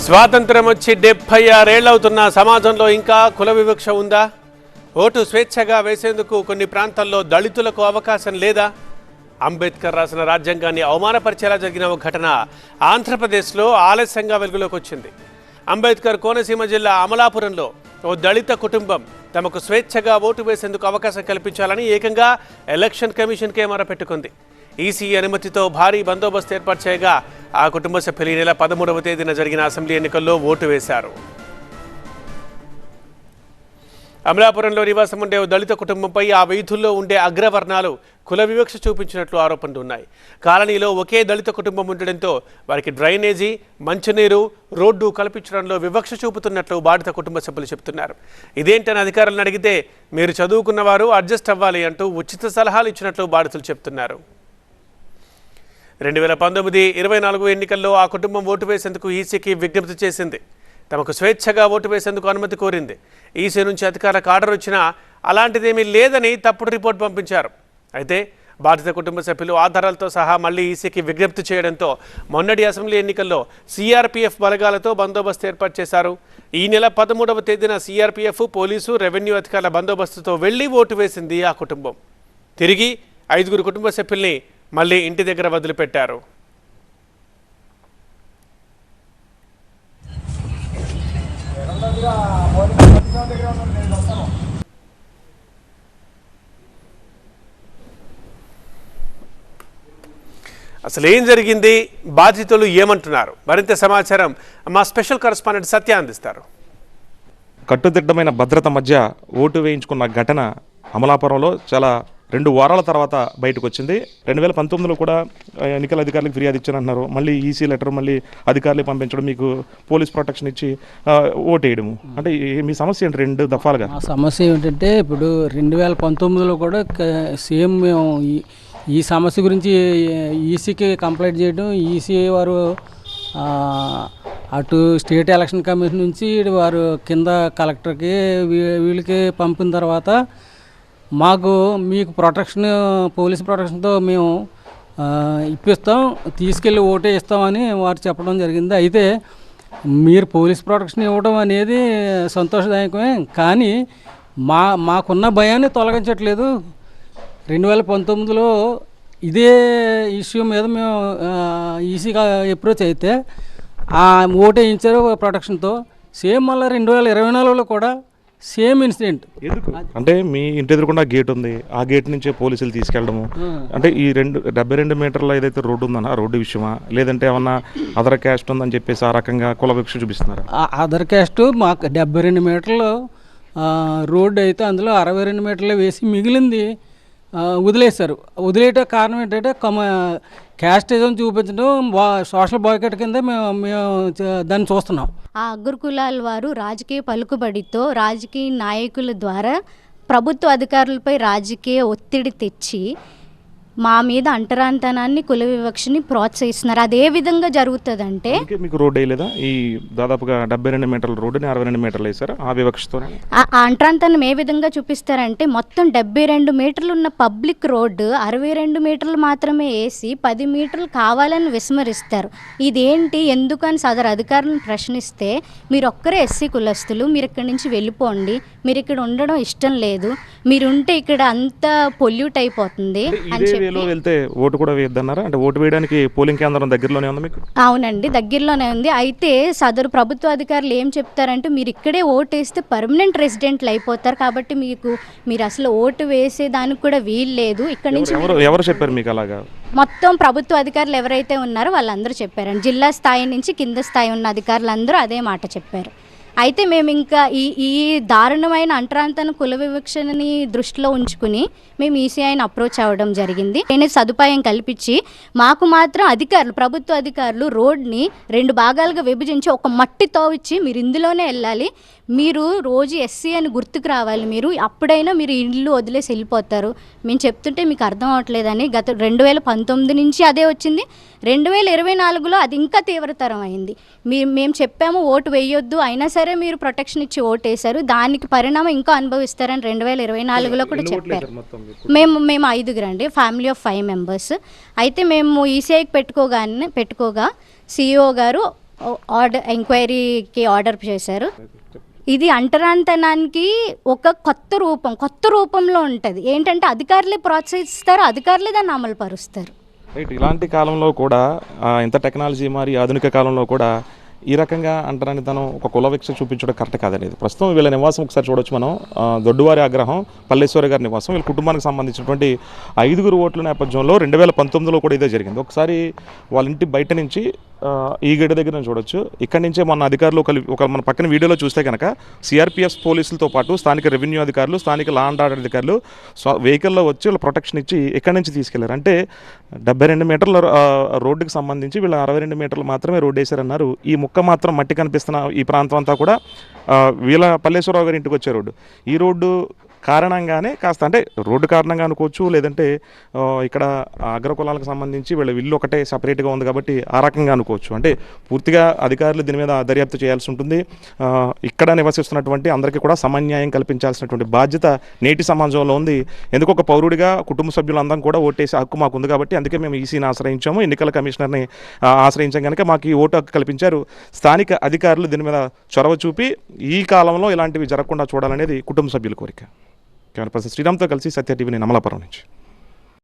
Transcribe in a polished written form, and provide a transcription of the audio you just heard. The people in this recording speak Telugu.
స్వాతంత్రం వచ్చి 76 ఏళ్లవుతున్న సమాజంలో ఇంకా కుల వివక్ష ఉందా? ఓటు స్వేచ్ఛగా వేసేందుకు కొన్ని ప్రాంతాల్లో దళితులకు అవకాశం లేదా? అంబేద్కర్ రాసిన రాజ్యాంగాన్ని అవమానపరిచేలా జరిగిన ఒక ఘటన ఆంధ్రప్రదేశ్లో ఆలస్యంగా వెలుగులోకి వచ్చింది. అంబేద్కర్ కోనసీమ జిల్లా అమలాపురంలో ఓ దళిత కుటుంబం తమకు స్వేచ్ఛగా ఓటు వేసేందుకు అవకాశం కల్పించాలని ఏకంగా ఎలక్షన్ కమిషన్కే మొరపెట్టుకుంది. ఈసీ అనుమతితో భారీ బందోబస్తు ఏర్పాటు చేయగా ఆ కుటుంబ సభ్యులు ఈ నెల 13వ తేదీన జరిగిన అసెంబ్లీ ఎన్నికల్లో ఓటు వేశారు. అమలాపురంలో నివాసం ఉండే ఓ దళిత కుటుంబంపై ఆ వీధుల్లో ఉండే అగ్రవర్ణాలు కుల వివక్ష చూపించినట్లు ఆరోపణలు ఉన్నాయి. కాలనీలో ఒకే దళిత కుటుంబం ఉండడంతో వారికి డ్రైనేజీ, మంచినీరు, రోడ్డు కల్పించడంలో వివక్ష చూపుతున్నట్లు బాధిత కుటుంబ సభ్యులు చెబుతున్నారు. ఇదేంటని అధికారులను అడిగితే మీరు చదువుకున్నవారు అడ్జస్ట్ అవ్వాలి అంటూ ఉచిత సలహాలు ఇచ్చినట్లు బాధితులు చెబుతున్నారు. 2019-24 ఎన్నికల్లో ఆ కుటుంబం ఓటు వేసేందుకు ఈసీకి విజ్ఞప్తి చేసింది. తమకు స్వేచ్ఛగా ఓటు వేసేందుకు అనుమతి కోరింది. ఈసీ నుంచి అధికారులకు ఆర్డర్ వచ్చినా అలాంటిదేమీ లేదని తప్పుడు రిపోర్ట్ పంపించారు. అయితే బాధిత కుటుంబ సభ్యులు ఆధారాలతో సహా మళ్లీ ఈసీకి విజ్ఞప్తి చేయడంతో మొన్నటి అసెంబ్లీ ఎన్నికల్లో సిఆర్పీఎఫ్ బలగాలతో బందోబస్తు ఏర్పాటు చేశారు. ఈ నెల 13వ తేదీన సిఆర్పీఎఫ్, పోలీసు, రెవెన్యూ అధికారుల బందోబస్తుతో వెళ్లి ఓటు వేసింది ఆ కుటుంబం. తిరిగి 5 కుటుంబ సభ్యుల్ని మళ్ళీ ఇంటి దగ్గర వదిలిపెట్టారు. అసలు ఏం జరిగింది, బాధితులు ఏమంటున్నారు? మరింత సమాచారం మా స్పెషల్ కరెస్పాండెంట్ సత్య అందిస్తారు. కట్టుదిట్టమైన భద్రత మధ్య ఓటు వేయించుకున్న ఘటన అమలాపురంలో చాలా 2 వారాల తర్వాత బయటకు వచ్చింది. 2019లో కూడా ఎన్నికల అధికారులకు ఫిర్యాదు ఇచ్చానంటున్నారు. మళ్ళీ ఈసీ లెటర్, మళ్ళీ అధికారులు పంపించడం, మీకు పోలీస్ ప్రొటెక్షన్ ఇచ్చి ఓటేయడము. అంటే మీ సమస్య ఏంటి 2 దఫాలుగా? ఆ సమస్య ఏమిటంటే ఇప్పుడు 2019లో కూడా సేమ్ మేము ఈ సమస్య గురించి ఈసీకి కంప్లైంట్ చేయడం, ఈసీ వారు అటు స్టేట్ ఎలక్షన్ కమిషన్ నుంచి వారు కింద కలెక్టర్కి వీళ్ళకి పంపిన తర్వాత మీకు ప్రొటెక్షన్, పోలీస్ ప్రొటెక్షన్తో మేము ఇప్పిస్తాం, తీసుకెళ్ళి ఓటే ఇస్తామని వారు చెప్పడం జరిగింది. అయితే మీరు పోలీస్ ప్రొటెక్షన్ ఇవ్వడం అనేది సంతోషదాయకమే, కానీ మాకున్న భయాన్ని తొలగించట్లేదు. 2019లో ఇదే ఇష్యూ మీద మేము ఈసీగా అప్రోచ్ అయితే ఓటే ఇచ్చారు ప్రొటెక్షన్తో. సేమ్ మళ్ళీ 2024లో కూడా సేమ్ ఇన్సిడెంట్. ఎందుకు అంటే మీ ఇంటి ఎదురుకుండా గేట్ ఉంది, ఆ గేట్ నుంచే పోలీసులు తీసుకెళ్ళడము. అంటే ఈ 72 మీటర్ల ఏదైతే రోడ్డు ఉందన్న రోడ్డు విషయమా, లేదంటే ఏమన్నా అదర్ క్యాస్ట్ ఉందని చెప్పేసి ఆ రకంగా కుల వివక్ష చూపిస్తున్నారు? అదర్ క్యాస్ట్ మాకు 72 మీటర్లు రోడ్డు అయితే అందులో 62 మీటర్లు వేసి మిగిలింది వదిలేశారు. వదిలేయటం కారణం ఏంటంటే క్యాస్టిజం చూపించడం, సోషల్ బాయ్కట్ కింద మేము దాన్ని చూస్తున్నాం. ఆ అగ్రకులాల వారు రాజకీయ పలుకుబడితో రాజకీయ నాయకుల ద్వారా ప్రభుత్వ అధికారులపై రాజకీయ ఒత్తిడి తెచ్చి మా మీద అంటరాంతనాన్ని, కుల వివక్షని ప్రోత్సహిస్తున్నారు. అదే విధంగా జరుగుతుందంటే మీకు రోడ్డు వేయలేదా? ఈ దాదాపుగా 72 మీటర్ల రోడ్డుని 62 మీటర్లు వేసారు. ఆ వివక్షతో ఆ అంటరాంతనం ఏ విధంగా చూపిస్తారంటే మొత్తం 72 మీటర్లు ఉన్న పబ్లిక్ రోడ్డు 62 మీటర్లు మాత్రమే వేసి 10 మీటర్లు కావాలని విస్మరిస్తారు. ఇదేంటి, ఎందుకని సదరు అధికారులను ప్రశ్నిస్తే మీరు ఒక్కరే ఎస్సీ కులస్తులు, మీరు ఇక్కడి నుంచి వెళ్ళిపోండి, మీరు ఇక్కడ ఉండడం ఇష్టం లేదు, మీరుంటే ఇక్కడ అంతా పొల్యూట్ అయిపోతుంది అని చెప్పి వెళ్తే ఓటు కూడా వేయద్దన్నారా? అంటే ఓటు వేయడానికి పోలింగ్ కేంద్రం దగ్గరలోనే ఉంది మీకు? అవునండి, దగ్గరలోనే ఉంది. అయితే సదరు ప్రభుత్వ అధికారులు ఏం చెప్తారంటే మీరు ఇక్కడే ఓటు వేస్తే పర్మనెంట్ రెసిడెంట్లు అయిపోతారు, కాబట్టి మీరు అసలు ఓటు వేసేదానికి కూడా వీలు లేదు. ఇక్కడ నుంచి ఎవరు చెప్పారు మీకు అలాగా? మొత్తం ప్రభుత్వ అధికారులు ఎవరైతే ఉన్నారో వాళ్ళందరూ చెప్పారండి. జిల్లా స్థాయి నుంచి కింద స్థాయి ఉన్న అధికారులందరూ అదే మాట చెప్పారు. అయితే మేము ఇంకా ఈ దారుణమైన అంటరాంతన కుల వివక్షని దృష్టిలో ఉంచుకుని మేము ఈసీఐని అప్రోచ్ అవ్వడం జరిగింది. సదుపాయం కల్పించి మాకు మాత్రం ప్రభుత్వ అధికారులు రోడ్ని 2 భాగాలుగా విభజించి ఒక మట్టి తోవిచ్చి మీరు ఇందులోనే వెళ్ళాలి, మీరు రోజు ఎస్సీ అని గుర్తుకు రావాలి, మీరు అప్పుడైనా మీరు ఇల్లు వదిలేసి వెళ్ళిపోతారు, మేము చెప్తుంటే మీకు అర్థం అవ్వట్లేదని గత 2019 నుంచి అదే వచ్చింది. 2024లో అది ఇంకా తీవ్రతరం అయింది. మేము చెప్పాము ఓటు వేయొద్దు, అయినా సరే మీరు ప్రొటెక్షన్ ఇచ్చి ఓటు వేశారు, దానికి పరిణామం ఇంకా అనుభవిస్తారని 2024లో కూడా చెప్పారు. మేము 5 అండి, ఫ్యామిలీ ఆఫ్ 5 మెంబర్స్. అయితే మేము ఈసీఐకి పెట్టుకోగా సిఇఓ గారు ఎంక్వైరీకి ఆర్డర్ చేశారు. ఇది అంటరానితనానికి ఒక కొత్త రూపంలో ఉంటుంది. ఏంటంటే అధికారులే ప్రోత్సహిస్తారు, అధికారులే దాన్ని అమలు పరుస్తారు. రైట్. ఇలాంటి కాలంలో కూడా ఇంత టెక్నాలజీ మరి ఆధునిక కాలంలో కూడా ఈ రకంగా అంటారని తను ఒక కుల వివక్ష చూపించడం కరెక్ట్ కాదనేది. ప్రస్తుతం వీళ్ళ నివాసం ఒకసారి చూడొచ్చు మనం. దొడ్డువారి ఆగ్రహం పల్లేశ్వరి గారి నివాసం. వీళ్ళ కుటుంబానికి సంబంధించినటువంటి 5 ఓట్ల నేపథ్యంలో 2019లో కూడా ఇదే జరిగింది. ఒకసారి వాళ్ళ ఇంటి బయట నుంచి ఈ గడి దగ్గర చూడొచ్చు. ఇక్కడి నుంచే మన అధికారులు మన పక్కన వీడియోలో చూస్తే కనుక సిఆర్పిఎఫ్ పోలీసులతో పాటు స్థానిక రెవెన్యూ అధికారులు, స్థానిక లా అండ్ ఆర్డర్ అధికారులు వెహికల్లో వచ్చి వీళ్ళు ప్రొటెక్షన్ ఇచ్చి ఇక్కడి నుంచి తీసుకెళ్లారు. అంటే 72 మీటర్ల రోడ్డుకి సంబంధించి వీళ్ళు 62 మీటర్లు మాత్రమే రోడ్డు వేశారన్నారు. ఈ ముక్క మాత్రం మట్టి కనిపిస్తున్న ఈ ప్రాంతం అంతా కూడా వీళ్ళ పల్లేశ్వరరావు గారి ఇంటికి వచ్చే రోడ్డు. ఈ రోడ్డు కారణంగానే కాస్త అంటే రోడ్డు కారణంగా అనుకోవచ్చు, లేదంటే ఇక్కడ అగ్రకులాలకు సంబంధించి వీళ్ళ ఇల్లు ఒకటే సపరేట్గా ఉంది కాబట్టి ఆ రకంగా అనుకోవచ్చు. అంటే పూర్తిగా అధికారులు దీని మీద దర్యాప్తు చేయాల్సి ఉంటుంది. ఇక్కడ నివసిస్తున్నటువంటి అందరికీ కూడా సమన్యాయం కల్పించాల్సినటువంటి బాధ్యత నేటి సమాజంలో ఉంది. ఎందుకు ఒక పౌరుడిగా కుటుంబ సభ్యులందరం కూడా ఓటేసే హక్కు మాకు ఉంది కాబట్టి అందుకే మేము ఈసీని ఆశ్రయించాము, ఎన్నికల కమిషనర్ని ఆశ్రయించాం కనుక మాకు ఈ ఓటు హక్కు కల్పించారు. స్థానిక అధికారులు దీని మీద చొరవ చూపి ఈ కాలంలో ఇలాంటివి జరగకుండా చూడాలనేది కుటుంబ సభ్యుల కోరిక. కెమెరా పర్సన్ శ్రీరామ్తో కలిసి సత్య టీవీ అమలాపురం నుంచి.